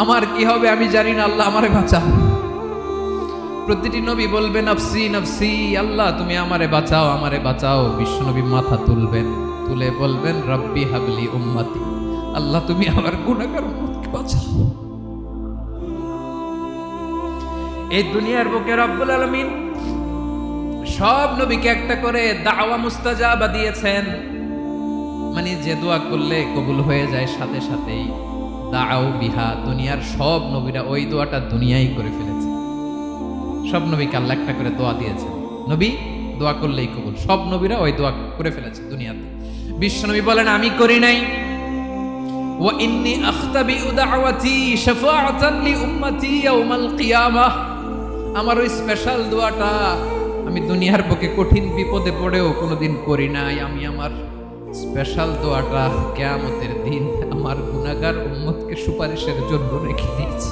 আমার কি হবে আমি জানি না, আল্লাহ আমারে বাঁচাও। প্রতিটি নবী বলবেন নফসি নফসি, আল্লাহ তুমি আমারে বাঁচাও, আমারে বাঁচাও। বিশ্বনবী মাথা তুলবেন, তুলে বলবেন রব্বি হাবলি উম্মতি, আল্লাহ তুমি আমার গুনাহগার উম্মতকে বাঁচাও। এই দুনিয়ার বুকে রব্বুল আলামিন সব নবীকে একটা করে দাওয়া মুস্তাজাবা দিয়েছেন, মানে যে দোয়া করলে কবুল হয়ে যায় সাথে সাথেই। দাও বিহা, দুনিয়ার সব নবীরা ওই দোয়াটা দুনিয়ায় করে ফেলেছে। সব নবীকে আল্লাহ একটা করে দোয়া দিয়েছেন, নবী দোয়া করলেই কবুল। সব নবীরা ওই দোয়া করে ফেলেছে দুনিয়াতে। বিশ্বনবী বলেন আমি করি নাই। ওয়া ইন্নী আখতাবিউ দাওয়াতি শাফাআতান লি উম্মতি ইয়াউমাল কিয়ামাহ, আমার ওই স্পেশাল দোয়াটা আমি দুনিয়ার বুকে কঠিন বিপদে পড়েও কোনোদিন করি নাই। আমি আমার স্পেশাল দোয়াটা কিয়ামতের দিন আমার গুনাহগার উম্মতকে সুপারিশের জন্য রেখে দিয়েছি।